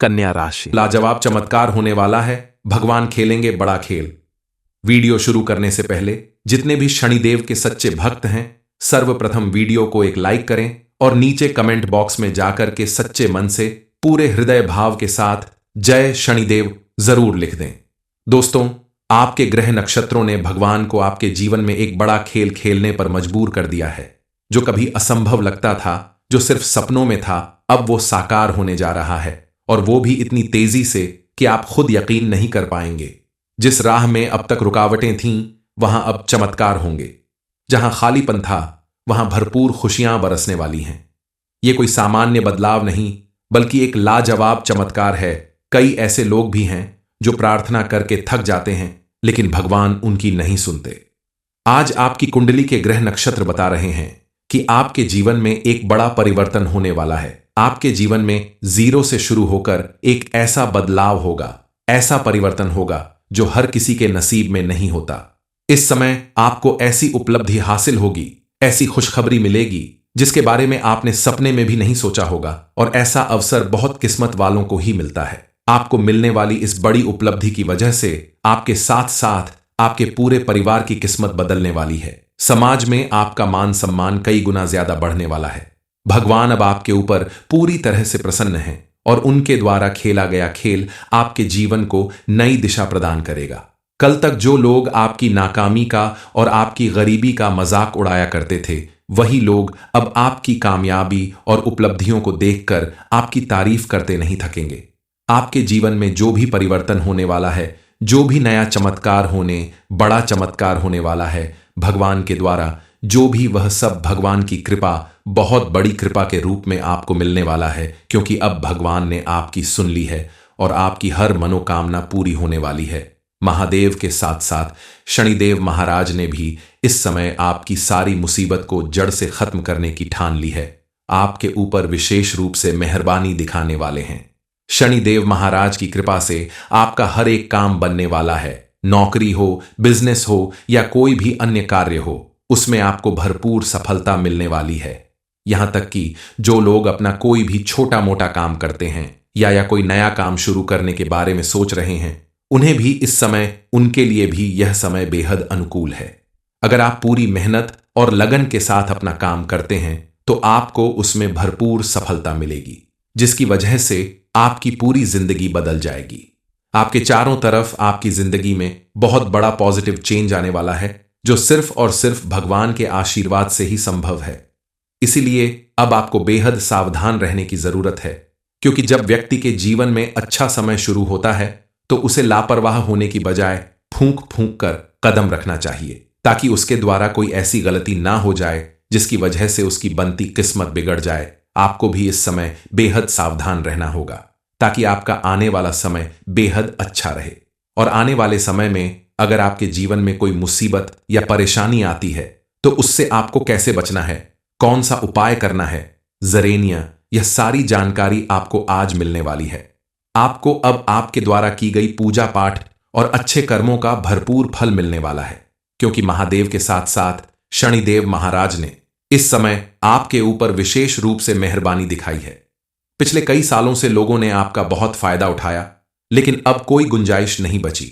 कन्या राशि। लाजवाब चमत्कार होने वाला है, भगवान खेलेंगे बड़ा खेल। वीडियो शुरू करने से पहले जितने भी शनिदेव के सच्चे भक्त हैं, सर्वप्रथम वीडियो को एक लाइक करें और नीचे कमेंट बॉक्स में जाकर के सच्चे मन से पूरे हृदय भाव के साथ जय शनिदेव जरूर लिख दें। दोस्तों, आपके ग्रह नक्षत्रों ने भगवान को आपके जीवन में एक बड़ा खेल खेलने पर मजबूर कर दिया है। जो कभी असंभव लगता था, जो सिर्फ सपनों में था, अब वो साकार होने जा रहा है, और वो भी इतनी तेजी से कि आप खुद यकीन नहीं कर पाएंगे। जिस राह में अब तक रुकावटें थीं, वहां अब चमत्कार होंगे। जहां खालीपन था, वहां भरपूर खुशियां बरसने वाली हैं। ये कोई सामान्य बदलाव नहीं, बल्कि एक लाजवाब चमत्कार है। कई ऐसे लोग भी हैं जो प्रार्थना करके थक जाते हैं, लेकिन भगवान उनकी नहीं सुनते। आज आपकी कुंडली के ग्रह नक्षत्र बता रहे हैं कि आपके जीवन में एक बड़ा परिवर्तन होने वाला है। आपके जीवन में जीरो से शुरू होकर एक ऐसा बदलाव होगा, ऐसा परिवर्तन होगा जो हर किसी के नसीब में नहीं होता। इस समय आपको ऐसी उपलब्धि हासिल होगी, ऐसी खुशखबरी मिलेगी जिसके बारे में आपने सपने में भी नहीं सोचा होगा, और ऐसा अवसर बहुत किस्मत वालों को ही मिलता है। आपको मिलने वाली इस बड़ी उपलब्धि की वजह से आपके साथ साथ आपके पूरे परिवार की किस्मत बदलने वाली है। समाज में आपका मान सम्मान कई गुना ज्यादा बढ़ने वाला है। भगवान अब आपके ऊपर पूरी तरह से प्रसन्न हैं, और उनके द्वारा खेला गया खेल आपके जीवन को नई दिशा प्रदान करेगा। कल तक जो लोग आपकी नाकामी का और आपकी गरीबी का मजाक उड़ाया करते थे, वही लोग अब आपकी कामयाबी और उपलब्धियों को देखकर आपकी तारीफ करते नहीं थकेंगे। आपके जीवन में जो भी परिवर्तन होने वाला है, जो भी नया चमत्कार होने, बड़ा चमत्कार होने वाला है, भगवान के द्वारा जो भी, वह सब भगवान की कृपा, बहुत बड़ी कृपा के रूप में आपको मिलने वाला है। क्योंकि अब भगवान ने आपकी सुन ली है और आपकी हर मनोकामना पूरी होने वाली है। महादेव के साथ साथ शनिदेव महाराज ने भी इस समय आपकी सारी मुसीबत को जड़ से खत्म करने की ठान ली है। आपके ऊपर विशेष रूप से मेहरबानी दिखाने वाले हैं। शनिदेव महाराज की कृपा से आपका हर एक काम बनने वाला है। नौकरी हो, बिजनेस हो या कोई भी अन्य कार्य हो, उसमें आपको भरपूर सफलता मिलने वाली है। यहां तक कि जो लोग अपना कोई भी छोटा मोटा काम करते हैं या कोई नया काम शुरू करने के बारे में सोच रहे हैं, उन्हें भी इस समय, उनके लिए भी यह समय बेहद अनुकूल है। अगर आप पूरी मेहनत और लगन के साथ अपना काम करते हैं तो आपको उसमें भरपूर सफलता मिलेगी, जिसकी वजह से आपकी पूरी जिंदगी बदल जाएगी। आपके चारों तरफ आपकी जिंदगी में बहुत बड़ा पॉजिटिव चेंज आने वाला है, जो सिर्फ और सिर्फ भगवान के आशीर्वाद से ही संभव है। इसीलिए अब आपको बेहद सावधान रहने की जरूरत है, क्योंकि जब व्यक्ति के जीवन में अच्छा समय शुरू होता है तो उसे लापरवाह होने की बजाय फूंक फूंक कर कदम रखना चाहिए, ताकि उसके द्वारा कोई ऐसी गलती ना हो जाए जिसकी वजह से उसकी बनती किस्मत बिगड़ जाए। आपको भी इस समय बेहद सावधान रहना होगा, ताकि आपका आने वाला समय बेहद अच्छा रहे। और आने वाले समय में अगर आपके जीवन में कोई मुसीबत या परेशानी आती है तो उससे आपको कैसे बचना है, कौन सा उपाय करना है, जरेनिया, यह सारी जानकारी आपको आज मिलने वाली है। आपको अब आपके द्वारा की गई पूजा पाठ और अच्छे कर्मों का भरपूर फल मिलने वाला है, क्योंकि महादेव के साथ साथ शनिदेव महाराज ने इस समय आपके ऊपर विशेष रूप से मेहरबानी दिखाई है। पिछले कई सालों से लोगों ने आपका बहुत फायदा उठाया, लेकिन अब कोई गुंजाइश नहीं बची,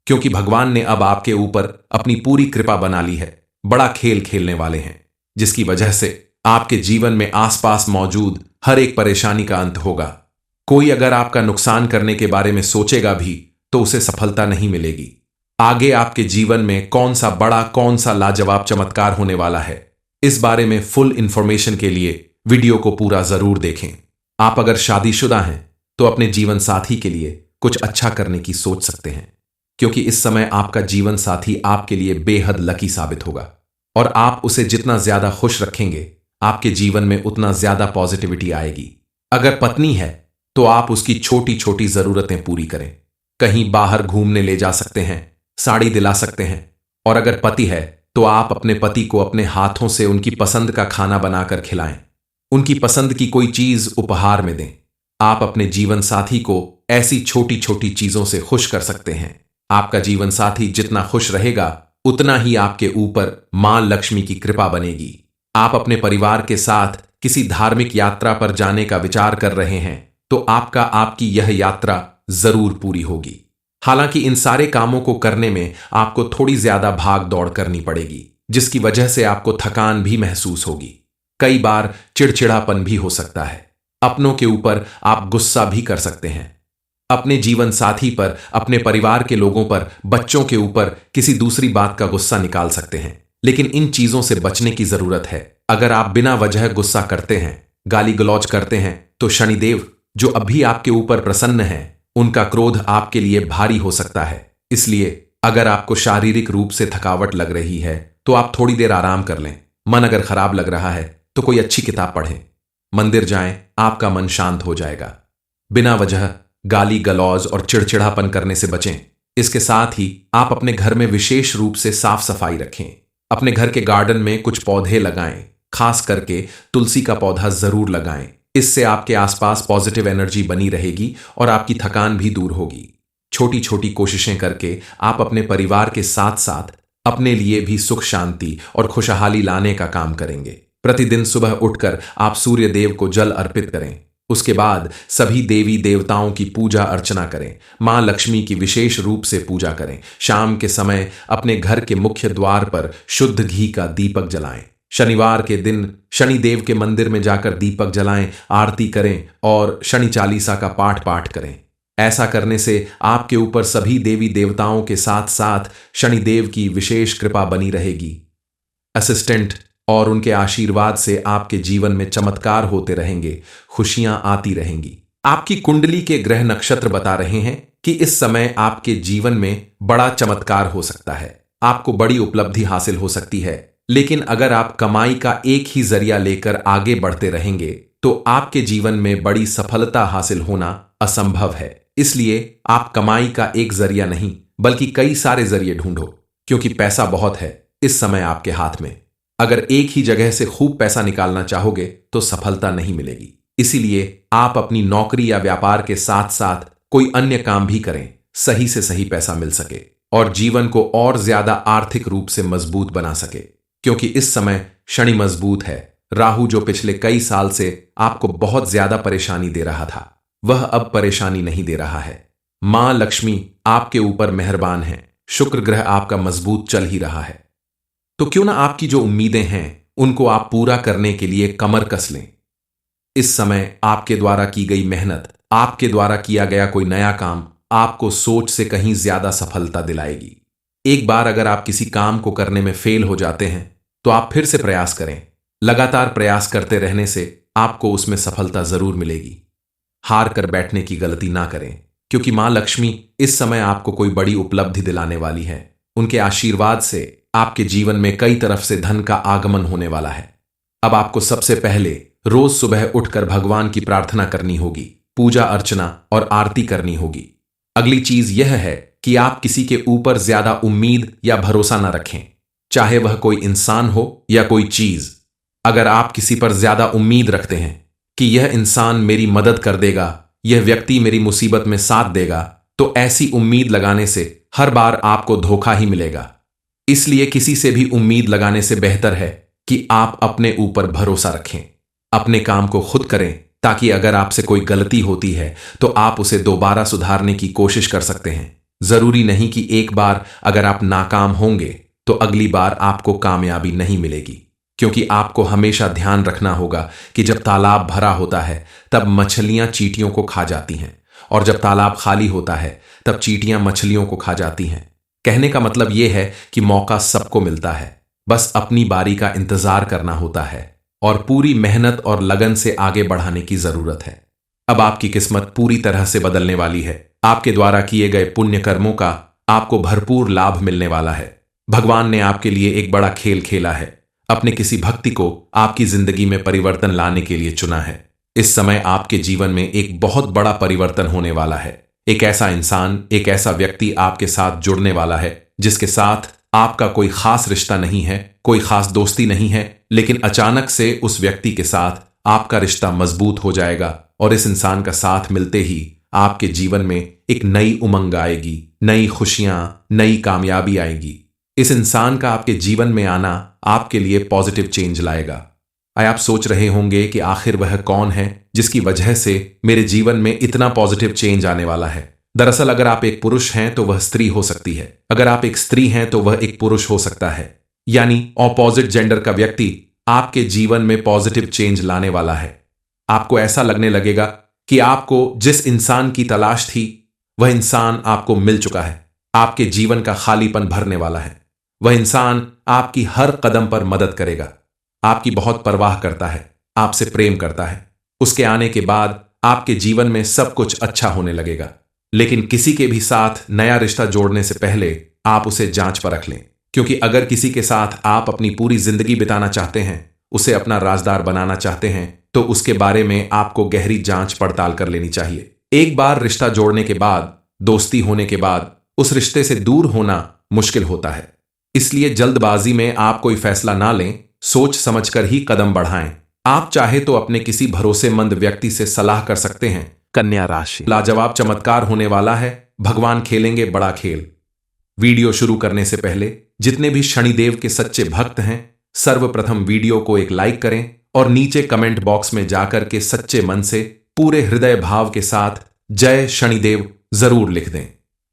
क्योंकि भगवान ने अब आपके ऊपर अपनी पूरी कृपा बना ली है। बड़ा खेल खेलने वाले हैं, जिसकी वजह से आपके जीवन में आसपास मौजूद हर एक परेशानी का अंत होगा। कोई अगर आपका नुकसान करने के बारे में सोचेगा भी तो उसे सफलता नहीं मिलेगी। आगे आपके जीवन में कौन सा बड़ा, कौन सा लाजवाब चमत्कार होने वाला है, इस बारे में फुल इंफॉर्मेशन के लिए वीडियो को पूरा जरूर देखें। आप अगर शादीशुदा हैं तो अपने जीवन साथी के लिए कुछ अच्छा करने की सोच सकते हैं, क्योंकि इस समय आपका जीवन साथी आपके लिए बेहद लकी साबित होगा, और आप उसे जितना ज्यादा खुश रखेंगे, आपके जीवन में उतना ज्यादा पॉजिटिविटी आएगी। अगर पत्नी है तो आप उसकी छोटी छोटी जरूरतें पूरी करें। कहीं बाहर घूमने ले जा सकते हैं, साड़ी दिला सकते हैं। और अगर पति है तो आप अपने पति को अपने हाथों से उनकी पसंद का खाना बनाकर खिलाएं, उनकी पसंद की कोई चीज उपहार में दें। आप अपने जीवन साथी को ऐसी छोटी छोटी चीजों से खुश कर सकते हैं। आपका जीवन साथी जितना खुश रहेगा, उतना ही आपके ऊपर मां लक्ष्मी की कृपा बनेगी। आप अपने परिवार के साथ किसी धार्मिक यात्रा पर जाने का विचार कर रहे हैं तो आपकी यह यात्रा जरूर पूरी होगी। हालांकि इन सारे कामों को करने में आपको थोड़ी ज्यादा भाग दौड़ करनी पड़ेगी, जिसकी वजह से आपको थकान भी महसूस होगी। कई बार चिड़चिड़ापन भी हो सकता है। अपनों के ऊपर आप गुस्सा भी कर सकते हैं, अपने जीवन साथी पर, अपने परिवार के लोगों पर, बच्चों के ऊपर किसी दूसरी बात का गुस्सा निकाल सकते हैं। लेकिन इन चीजों से बचने की जरूरत है। अगर आप बिना वजह गुस्सा करते हैं, गाली गलौज करते हैं, तो शनिदेव जो अभी आपके ऊपर प्रसन्न हैं, उनका क्रोध आपके लिए भारी हो सकता है। इसलिए अगर आपको शारीरिक रूप से थकावट लग रही है तो आप थोड़ी देर आराम कर लें। मन अगर खराब लग रहा है तो कोई अच्छी किताब पढ़ें, मंदिर जाएं, आपका मन शांत हो जाएगा। बिना वजह गाली गलौज और चिड़चिड़ापन करने से बचें। इसके साथ ही आप अपने घर में विशेष रूप से साफ सफाई रखें। अपने घर के गार्डन में कुछ पौधे लगाएं, खास करके तुलसी का पौधा जरूर लगाएं। इससे आपके आसपास पॉजिटिव एनर्जी बनी रहेगी और आपकी थकान भी दूर होगी। छोटी छोटी कोशिशें करके आप अपने परिवार के साथ साथ अपने लिए भी सुख शांति और खुशहाली लाने का काम करेंगे। प्रतिदिन सुबह उठकर आप सूर्य देव को जल अर्पित करें। उसके बाद सभी देवी देवताओं की पूजा अर्चना करें। मां लक्ष्मी की विशेष रूप से पूजा करें। शाम के समय अपने घर के मुख्य द्वार पर शुद्ध घी का दीपक जलाएं। शनिवार के दिन शनिदेव के मंदिर में जाकर दीपक जलाएं, आरती करें और शनि चालीसा का पाठ करें। ऐसा करने से आपके ऊपर सभी देवी देवताओं के साथ साथ शनिदेव की विशेष कृपा बनी रहेगी। असिस्टेंट और उनके आशीर्वाद से आपके जीवन में चमत्कार होते रहेंगे, खुशियां आती रहेंगी। आपकी कुंडली के ग्रह नक्षत्र बता रहे हैं कि इस समय आपके जीवन में बड़ा चमत्कार हो सकता है। आपको बड़ी उपलब्धि हासिल हो सकती है। लेकिन अगर आप कमाई का एक ही जरिया लेकर आगे बढ़ते रहेंगे तो आपके जीवन में बड़ी सफलता हासिल होना असंभव है। इसलिए आप कमाई का एक जरिया नहीं बल्कि कई सारे जरिए ढूंढो, क्योंकि पैसा बहुत है इस समय आपके हाथ में। अगर एक ही जगह से खूब पैसा निकालना चाहोगे तो सफलता नहीं मिलेगी। इसीलिए आप अपनी नौकरी या व्यापार के साथ साथ कोई अन्य काम भी करें, सही से सही पैसा मिल सके और जीवन को और ज्यादा आर्थिक रूप से मजबूत बना सके। क्योंकि इस समय शनि मजबूत है। राहु जो पिछले कई साल से आपको बहुत ज्यादा परेशानी दे रहा था, वह अब परेशानी नहीं दे रहा है। मां लक्ष्मी आपके ऊपर मेहरबान है। शुक्र ग्रह आपका मजबूत चल ही रहा है। तो क्यों ना आपकी जो उम्मीदें हैं उनको आप पूरा करने के लिए कमर कस लें। इस समय आपके द्वारा की गई मेहनत, आपके द्वारा किया गया कोई नया काम आपको सोच से कहीं ज्यादा सफलता दिलाएगी। एक बार अगर आप किसी काम को करने में फेल हो जाते हैं तो आप फिर से प्रयास करें। लगातार प्रयास करते रहने से आपको उसमें सफलता जरूर मिलेगी। हार कर बैठने की गलती ना करें, क्योंकि मां लक्ष्मी इस समय आपको कोई बड़ी उपलब्धि दिलाने वाली है। उनके आशीर्वाद से आपके जीवन में कई तरफ से धन का आगमन होने वाला है। अब आपको सबसे पहले रोज सुबह उठकर भगवान की प्रार्थना करनी होगी, पूजा अर्चना और आरती करनी होगी। अगली चीज यह है कि आप किसी के ऊपर ज्यादा उम्मीद या भरोसा न रखें, चाहे वह कोई इंसान हो या कोई चीज। अगर आप किसी पर ज्यादा उम्मीद रखते हैं कि यह इंसान मेरी मदद कर देगा, यह व्यक्ति मेरी मुसीबत में साथ देगा, तो ऐसी उम्मीद लगाने से हर बार आपको धोखा ही मिलेगा। इसलिए किसी से भी उम्मीद लगाने से बेहतर है कि आप अपने ऊपर भरोसा रखें, अपने काम को खुद करें, ताकि अगर आपसे कोई गलती होती है तो आप उसे दोबारा सुधारने की कोशिश कर सकते हैं। जरूरी नहीं कि एक बार अगर आप नाकाम होंगे तो अगली बार आपको कामयाबी नहीं मिलेगी, क्योंकि आपको हमेशा ध्यान रखना होगा कि जब तालाब भरा होता है तब मछलियां चींटियों को खा जाती हैं, और जब तालाब खाली होता है तब चींटियां मछलियों को खा जाती हैं। कहने का मतलब यह है कि मौका सबको मिलता है, बस अपनी बारी का इंतजार करना होता है और पूरी मेहनत और लगन से आगे बढ़ाने की जरूरत है। अब आपकी किस्मत पूरी तरह से बदलने वाली है। आपके द्वारा किए गए पुण्य कर्मों का आपको भरपूर लाभ मिलने वाला है। भगवान ने आपके लिए एक बड़ा खेल खेला है, अपने किसी भक्ति को आपकी जिंदगी में परिवर्तन लाने के लिए चुना है। इस समय आपके जीवन में एक बहुत बड़ा परिवर्तन होने वाला है। एक ऐसा इंसान, एक ऐसा व्यक्ति आपके साथ जुड़ने वाला है जिसके साथ आपका कोई खास रिश्ता नहीं है, कोई खास दोस्ती नहीं है, लेकिन अचानक से उस व्यक्ति के साथ आपका रिश्ता मजबूत हो जाएगा और इस इंसान का साथ मिलते ही आपके जीवन में एक नई उमंग आएगी, नई खुशियां, नई कामयाबी आएगी। इस इंसान का आपके जीवन में आना आपके लिए पॉजिटिव चेंज लाएगा। आप सोच रहे होंगे कि आखिर वह कौन है जिसकी वजह से मेरे जीवन में इतना पॉजिटिव चेंज आने वाला है। दरअसल अगर आप एक पुरुष हैं तो वह स्त्री हो सकती है, अगर आप एक स्त्री हैं तो वह एक पुरुष हो सकता है। यानी ऑपोजिट जेंडर का व्यक्ति आपके जीवन में पॉजिटिव चेंज लाने वाला है। आपको ऐसा लगने लगेगा कि आपको जिस इंसान की तलाश थी वह इंसान आपको मिल चुका है। आपके जीवन का खालीपन भरने वाला है। वह इंसान आपकी हर कदम पर मदद करेगा, आपकी बहुत परवाह करता है, आपसे प्रेम करता है। उसके आने के बाद आपके जीवन में सब कुछ अच्छा होने लगेगा। लेकिन किसी के भी साथ नया रिश्ता जोड़ने से पहले आप उसे जांच परख लें, क्योंकि अगर किसी के साथ आप अपनी पूरी जिंदगी बिताना चाहते हैं, उसे अपना राजदार बनाना चाहते हैं, तो उसके बारे में आपको गहरी जांच पड़ताल कर लेनी चाहिए। एक बार रिश्ता जोड़ने के बाद, दोस्ती होने के बाद उस रिश्ते से दूर होना मुश्किल होता है। इसलिए जल्दबाजी में आप कोई फैसला ना लें, सोच समझकर ही कदम बढ़ाएं। आप चाहे तो अपने किसी भरोसेमंद व्यक्ति से सलाह कर सकते हैं। कन्या राशि। लाजवाब चमत्कार होने वाला है, भगवान खेलेंगे बड़ा खेल। वीडियो शुरू करने से पहले जितने भी शनिदेव के सच्चे भक्त हैं, सर्वप्रथम वीडियो को एक लाइक करें और नीचे कमेंट बॉक्स में जाकर के सच्चे मन से पूरे हृदय भाव के साथ जय शनिदेव जरूर लिख दें।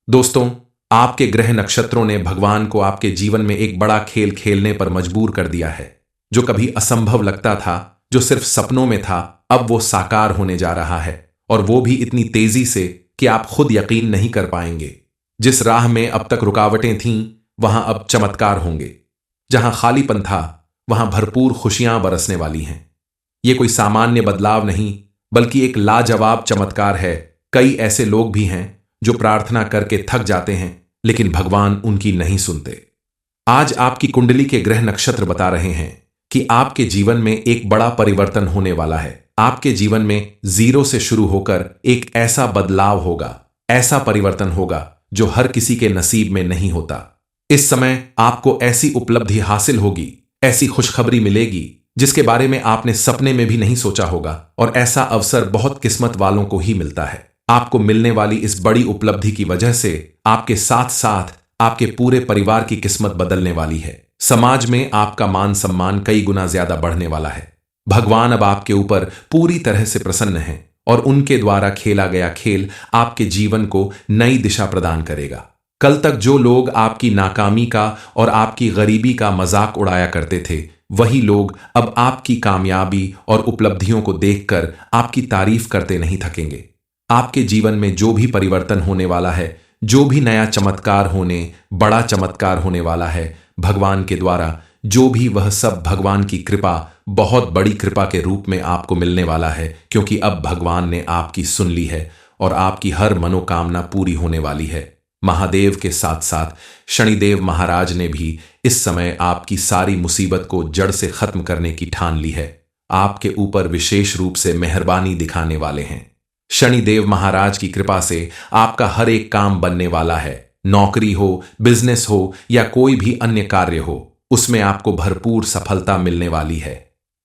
दोस्तों, आपके ग्रह नक्षत्रों ने भगवान को आपके जीवन में एक बड़ा खेल खेलने पर मजबूर कर दिया है। जो कभी असंभव लगता था, जो सिर्फ सपनों में था, अब वो साकार होने जा रहा है, और वो भी इतनी तेजी से कि आप खुद यकीन नहीं कर पाएंगे। जिस राह में अब तक रुकावटें थीं, वहां अब चमत्कार होंगे। जहां खालीपन था, वहां भरपूर खुशियां बरसने वाली हैं। ये कोई सामान्य बदलाव नहीं, बल्कि एक लाजवाब चमत्कार है। कई ऐसे लोग भी हैं जो प्रार्थना करके थक जाते हैं, लेकिन भगवान उनकी नहीं सुनते। आज आपकी कुंडली के ग्रह नक्षत्र बता रहे हैं कि आपके जीवन में एक बड़ा परिवर्तन होने वाला है। आपके जीवन में जीरो से शुरू होकर एक ऐसा बदलाव होगा, ऐसा परिवर्तन होगा जो हर किसी के नसीब में नहीं होता। इस समय आपको ऐसी उपलब्धि हासिल होगी, ऐसी खुशखबरी मिलेगी जिसके बारे में आपने सपने में भी नहीं सोचा होगा, और ऐसा अवसर बहुत किस्मत वालों को ही मिलता है। आपको मिलने वाली इस बड़ी उपलब्धि की वजह से आपके साथ साथ आपके पूरे परिवार की किस्मत बदलने वाली है। समाज में आपका मान सम्मान कई गुना ज्यादा बढ़ने वाला है। भगवान अब आपके ऊपर पूरी तरह से प्रसन्न हैं, और उनके द्वारा खेला गया खेल आपके जीवन को नई दिशा प्रदान करेगा। कल तक जो लोग आपकी नाकामी का और आपकी गरीबी का मजाक उड़ाया करते थे, वही लोग अब आपकी कामयाबी और उपलब्धियों को देखकर आपकी तारीफ करते नहीं थकेंगे। आपके जीवन में जो भी परिवर्तन होने वाला है, जो भी नया चमत्कार होने, बड़ा चमत्कार होने वाला है, भगवान के द्वारा जो भी, वह सब भगवान की कृपा, बहुत बड़ी कृपा के रूप में आपको मिलने वाला है, क्योंकि अब भगवान ने आपकी सुन ली है और आपकी हर मनोकामना पूरी होने वाली है। महादेव के साथ साथ शनिदेव महाराज ने भी इस समय आपकी सारी मुसीबत को जड़ से खत्म करने की ठान ली है। आपके ऊपर विशेष रूप से मेहरबानी दिखाने वाले हैं। शनिदेव महाराज की कृपा से आपका हर एक काम बनने वाला है। नौकरी हो, बिजनेस हो या कोई भी अन्य कार्य हो, उसमें आपको भरपूर सफलता मिलने वाली है।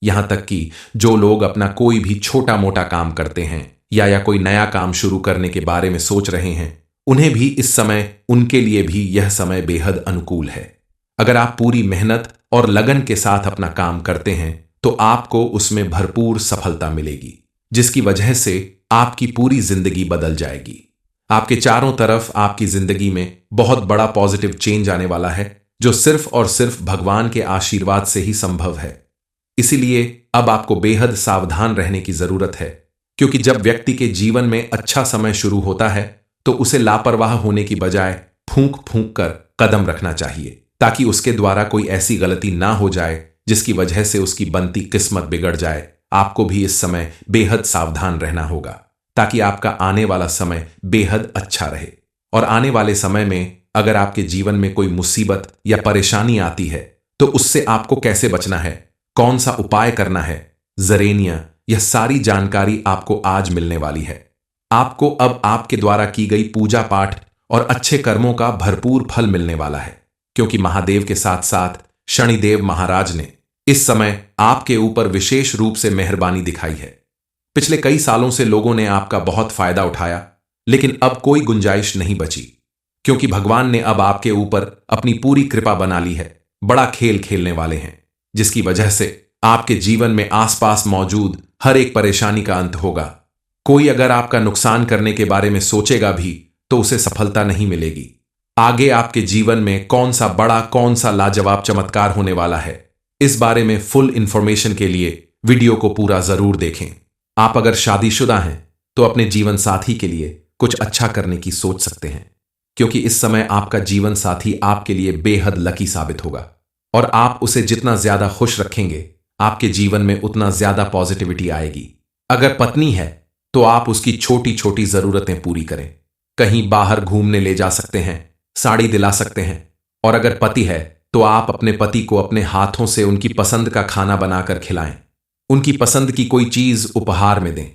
यहां तक कि जो लोग अपना कोई भी छोटा मोटा काम करते हैं या कोई नया काम शुरू करने के बारे में सोच रहे हैं, उन्हें भी इस समय, उनके लिए भी यह समय बेहद अनुकूल है। अगर आप पूरी मेहनत और लगन के साथ अपना काम करते हैं तो आपको उसमें भरपूर सफलता मिलेगी, जिसकी वजह से आपकी पूरी जिंदगी बदल जाएगी। आपके चारों तरफ आपकी जिंदगी में बहुत बड़ा पॉजिटिव चेंज आने वाला है, जो सिर्फ और सिर्फ भगवान के आशीर्वाद से ही संभव है। इसीलिए अब आपको बेहद सावधान रहने की जरूरत है, क्योंकि जब व्यक्ति के जीवन में अच्छा समय शुरू होता है तो उसे लापरवाह होने की बजाय फूंक फूंक कर कदम रखना चाहिए, ताकि उसके द्वारा कोई ऐसी गलती ना हो जाए जिसकी वजह से उसकी बनती किस्मत बिगड़ जाए। आपको भी इस समय बेहद सावधान रहना होगा, ताकि आपका आने वाला समय बेहद अच्छा रहे। और आने वाले समय में अगर आपके जीवन में कोई मुसीबत या परेशानी आती है तो उससे आपको कैसे बचना है, कौन सा उपाय करना है, जरेनिया, यह सारी जानकारी आपको आज मिलने वाली है। आपको अब आपके द्वारा की गई पूजा पाठ और अच्छे कर्मों का भरपूर फल मिलने वाला है, क्योंकि महादेव के साथ साथ शनिदेव महाराज ने इस समय आपके ऊपर विशेष रूप से मेहरबानी दिखाई है। पिछले कई सालों से लोगों ने आपका बहुत फायदा उठाया, लेकिन अब कोई गुंजाइश नहीं बची, क्योंकि भगवान ने अब आपके ऊपर अपनी पूरी कृपा बना ली है। बड़ा खेल खेलने वाले हैं, जिसकी वजह से आपके जीवन में आसपास मौजूद हर एक परेशानी का अंत होगा। कोई अगर आपका नुकसान करने के बारे में सोचेगा भी तो उसे सफलता नहीं मिलेगी। आगे आपके जीवन में कौन सा बड़ा, कौन सा लाजवाब चमत्कार होने वाला है, इस बारे में फुल इंफॉर्मेशन के लिए वीडियो को पूरा जरूर देखें। आप अगर शादीशुदा हैं तो अपने जीवन साथी के लिए कुछ अच्छा करने की सोच सकते हैं, क्योंकि इस समय आपका जीवन साथी आपके लिए बेहद लकी साबित होगा और आप उसे जितना ज्यादा खुश रखेंगे आपके जीवन में उतना ज्यादा पॉजिटिविटी आएगी। अगर पत्नी है तो आप उसकी छोटी छोटी जरूरतें पूरी करें। कहीं बाहर घूमने ले जा सकते हैं, साड़ी दिला सकते हैं। और अगर पति है तो आप अपने पति को अपने हाथों से उनकी पसंद का खाना बनाकर खिलाएं, उनकी पसंद की कोई चीज उपहार में दें।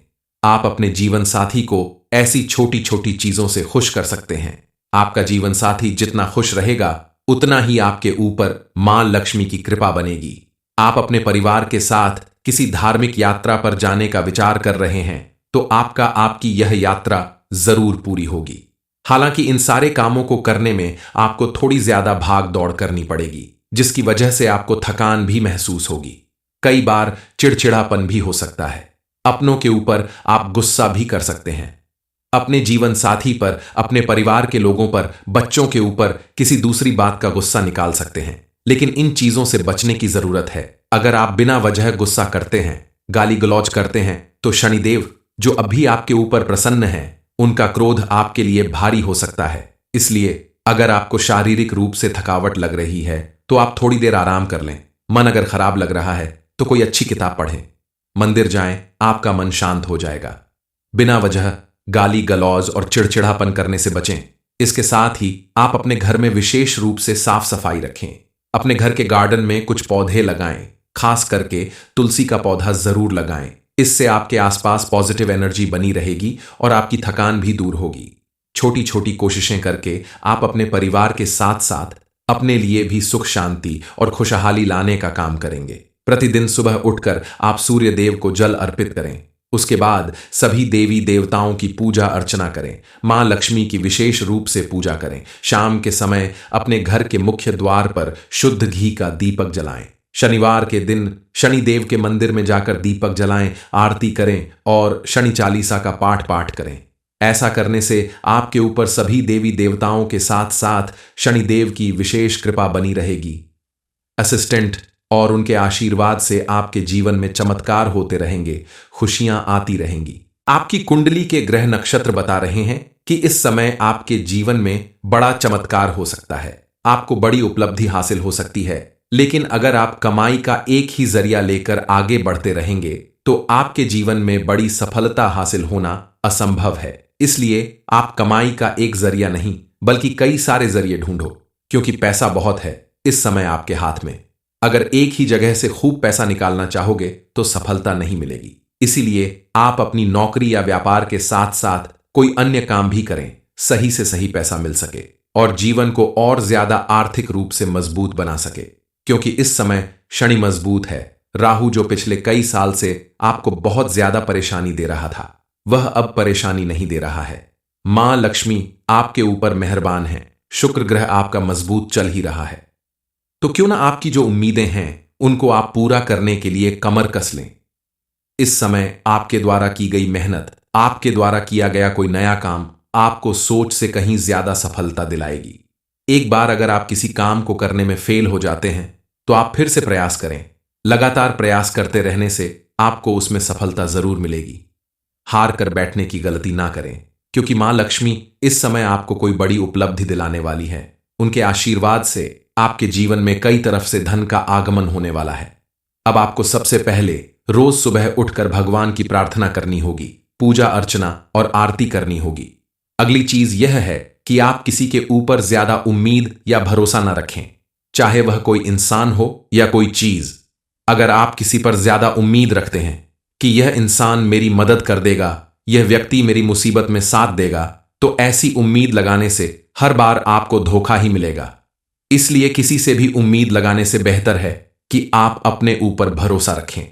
आप अपने जीवन साथी को ऐसी छोटी छोटी चीजों से खुश कर सकते हैं। आपका जीवन साथी जितना खुश रहेगा उतना ही आपके ऊपर मां लक्ष्मी की कृपा बनेगी। आप अपने परिवार के साथ किसी धार्मिक यात्रा पर जाने का विचार कर रहे हैं तो आपकी यह यात्रा जरूर पूरी होगी। हालांकि इन सारे कामों को करने में आपको थोड़ी ज्यादा भाग दौड़ करनी पड़ेगी, जिसकी वजह से आपको थकान भी महसूस होगी। कई बार चिड़चिड़ापन भी हो सकता है। अपनों के ऊपर आप गुस्सा भी कर सकते हैं, अपने जीवन साथी पर, अपने परिवार के लोगों पर, बच्चों के ऊपर किसी दूसरी बात का गुस्सा निकाल सकते हैं। लेकिन इन चीजों से बचने की जरूरत है। अगर आप बिना वजह गुस्सा करते हैं, गाली गलौज करते हैं, तो शनिदेव जो अभी आपके ऊपर प्रसन्न है उनका क्रोध आपके लिए भारी हो सकता है। इसलिए अगर आपको शारीरिक रूप से थकावट लग रही है तो आप थोड़ी देर आराम कर लें। मन अगर खराब लग रहा है तो कोई अच्छी किताब पढ़ें, मंदिर जाएं, आपका मन शांत हो जाएगा। बिना वजह गाली गलौज और चिड़चिड़ापन करने से बचें। इसके साथ ही आप अपने घर में विशेष रूप से साफ सफाई रखें। अपने घर के गार्डन में कुछ पौधे लगाएं, खास करके तुलसी का पौधा जरूर लगाएं। इससे आपके आसपास पॉजिटिव एनर्जी बनी रहेगी और आपकी थकान भी दूर होगी। छोटी छोटी कोशिशें करके आप अपने परिवार के साथ साथ अपने लिए भी सुख शांति और खुशहाली लाने का काम करेंगे। प्रतिदिन सुबह उठकर आप सूर्य देव को जल अर्पित करें। उसके बाद सभी देवी देवताओं की पूजा अर्चना करें। मां लक्ष्मी की विशेष रूप से पूजा करें। शाम के समय अपने घर के मुख्य द्वार पर शुद्ध घी का दीपक जलाएं। शनिवार के दिन शनिदेव के मंदिर में जाकर दीपक जलाएं, आरती करें और शनि चालीसा का पाठ करें। ऐसा करने से आपके ऊपर सभी देवी देवताओं के साथ साथ शनिदेव की विशेष कृपा बनी रहेगी। असिस्टेंट और उनके आशीर्वाद से आपके जीवन में चमत्कार होते रहेंगे, खुशियां आती रहेंगी। आपकी कुंडली के ग्रह नक्षत्र बता रहे हैं कि इस समय आपके जीवन में बड़ा चमत्कार हो सकता है। आपको बड़ी उपलब्धि हासिल हो सकती है। लेकिन अगर आप कमाई का एक ही जरिया लेकर आगे बढ़ते रहेंगे तो आपके जीवन में बड़ी सफलता हासिल होना असंभव है। इसलिए आप कमाई का एक जरिया नहीं बल्कि कई सारे जरिए ढूंढो, क्योंकि पैसा बहुत है इस समय आपके हाथ में। अगर एक ही जगह से खूब पैसा निकालना चाहोगे तो सफलता नहीं मिलेगी। इसीलिए आप अपनी नौकरी या व्यापार के साथ साथ कोई अन्य काम भी करें, सही से सही पैसा मिल सके और जीवन को और ज्यादा आर्थिक रूप से मजबूत बना सके। क्योंकि इस समय शनि मजबूत है। राहु जो पिछले कई साल से आपको बहुत ज्यादा परेशानी दे रहा था वह अब परेशानी नहीं दे रहा है। मां लक्ष्मी आपके ऊपर मेहरबान है। शुक्र ग्रह आपका मजबूत चल ही रहा है। तो क्यों ना आपकी जो उम्मीदें हैं उनको आप पूरा करने के लिए कमर कस लें। इस समय आपके द्वारा की गई मेहनत, आपके द्वारा किया गया कोई नया काम आपको सोच से कहीं ज्यादा सफलता दिलाएगी। एक बार अगर आप किसी काम को करने में फेल हो जाते हैं तो आप फिर से प्रयास करें। लगातार प्रयास करते रहने से आपको उसमें सफलता जरूर मिलेगी। हार कर बैठने की गलती ना करें, क्योंकि मां लक्ष्मी इस समय आपको कोई बड़ी उपलब्धि दिलाने वाली है। उनके आशीर्वाद से आपके जीवन में कई तरफ से धन का आगमन होने वाला है। अब आपको सबसे पहले रोज सुबह उठकर भगवान की प्रार्थना करनी होगी, पूजा अर्चना और आरती करनी होगी। अगली चीज यह है कि आप किसी के ऊपर ज्यादा उम्मीद या भरोसा न रखें, चाहे वह कोई इंसान हो या कोई चीज। अगर आप किसी पर ज्यादा उम्मीद रखते हैं कि यह इंसान मेरी मदद कर देगा, यह व्यक्ति मेरी मुसीबत में साथ देगा, तो ऐसी उम्मीद लगाने से हर बार आपको धोखा ही मिलेगा। इसलिए किसी से भी उम्मीद लगाने से बेहतर है कि आप अपने ऊपर भरोसा रखें,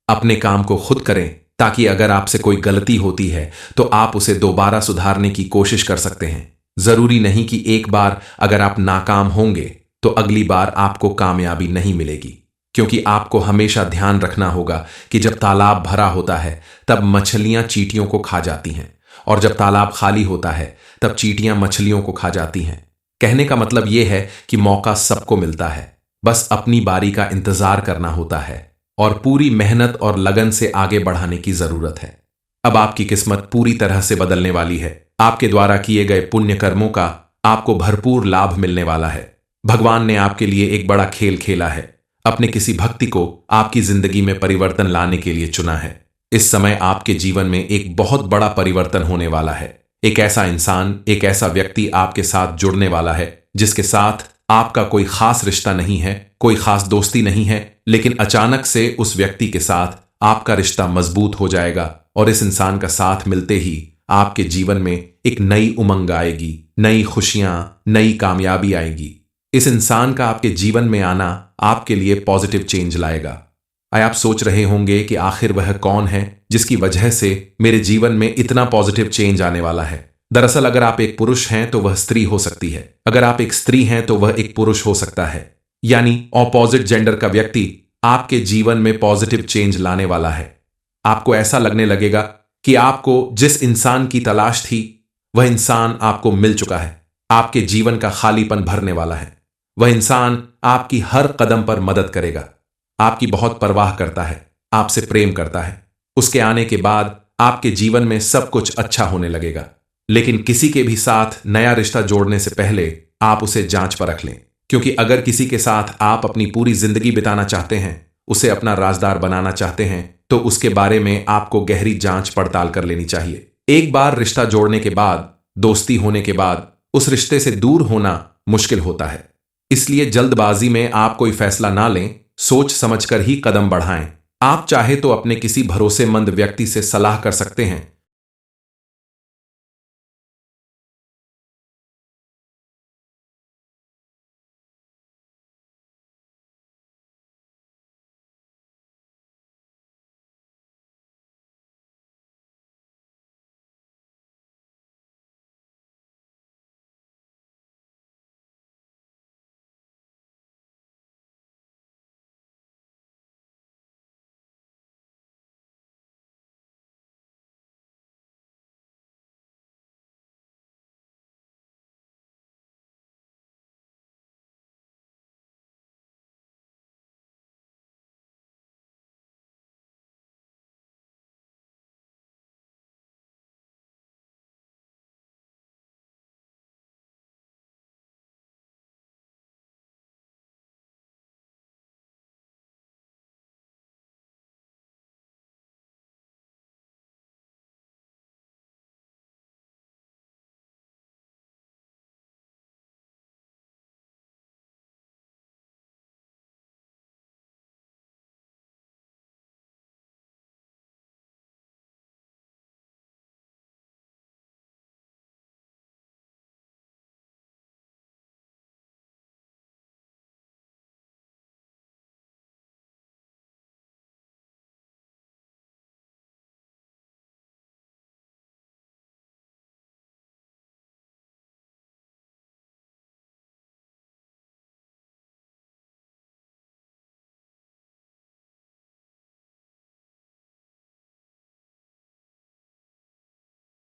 अपने काम को खुद करें, ताकि अगर आपसे कोई गलती होती है तो आप उसे दोबारा सुधारने की कोशिश कर सकते हैं। जरूरी नहीं कि एक बार अगर आप नाकाम होंगे तो अगली बार आपको कामयाबी नहीं मिलेगी। क्योंकि आपको हमेशा ध्यान रखना होगा कि जब तालाब भरा होता है तब मछलियां चींटियों को खा जाती हैं, और जब तालाब खाली होता है तब चींटियां मछलियों को खा जाती हैं। कहने का मतलब यह है कि मौका सबको मिलता है, बस अपनी बारी का इंतजार करना होता है और पूरी मेहनत और लगन से आगे बढ़ाने की जरूरत है। अब आपकी किस्मत पूरी तरह से बदलने वाली है। आपके द्वारा किए गए पुण्य कर्मों का आपको भरपूर लाभ मिलने वाला है। भगवान ने आपके लिए एक बड़ा खेल खेला है, अपने किसी भक्ति को आपकी जिंदगी में परिवर्तन लाने के लिए चुना है। इस समय आपके जीवन में एक बहुत बड़ा परिवर्तन होने वाला है। एक ऐसा इंसान, एक ऐसा व्यक्ति आपके साथ जुड़ने वाला है जिसके साथ आपका कोई खास रिश्ता नहीं है, कोई खास दोस्ती नहीं है, लेकिन अचानक से उस व्यक्ति के साथ आपका रिश्ता मजबूत हो जाएगा और इस इंसान का साथ मिलते ही आपके जीवन में एक नई उमंग आएगी, नई खुशियां, नई कामयाबी आएगी। इस इंसान का आपके जीवन में आना आपके लिए पॉजिटिव चेंज लाएगा। आप सोच रहे होंगे कि आखिर वह कौन है जिसकी वजह से मेरे जीवन में इतना पॉजिटिव चेंज आने वाला है। दरअसल अगर आप एक पुरुष हैं तो वह स्त्री हो सकती है, अगर आप एक स्त्री हैं तो वह एक पुरुष हो सकता है। यानी ऑपोजिट जेंडर का व्यक्ति आपके जीवन में पॉजिटिव चेंज लाने वाला है। आपको ऐसा लगने लगेगा कि आपको जिस इंसान की तलाश थी वह इंसान आपको मिल चुका है। आपके जीवन का खालीपन भरने वाला है। वह इंसान आपकी हर कदम पर मदद करेगा, आपकी बहुत परवाह करता है, आपसे प्रेम करता है। उसके आने के बाद आपके जीवन में सब कुछ अच्छा होने लगेगा। लेकिन किसी के भी साथ नया रिश्ता जोड़ने से पहले आप उसे जांच परख लें, क्योंकि अगर किसी के साथ आप अपनी पूरी जिंदगी बिताना चाहते हैं, उसे अपना राजदार बनाना चाहते हैं, तो उसके बारे में आपको गहरी जांच पड़ताल कर लेनी चाहिए। एक बार रिश्ता जोड़ने के बाद, दोस्ती होने के बाद उस रिश्ते से दूर होना मुश्किल होता है। इसलिए जल्दबाजी में आप कोई फैसला ना लें, सोच समझकर ही कदम बढ़ाएं। आप चाहे तो अपने किसी भरोसेमंद व्यक्ति से सलाह कर सकते हैं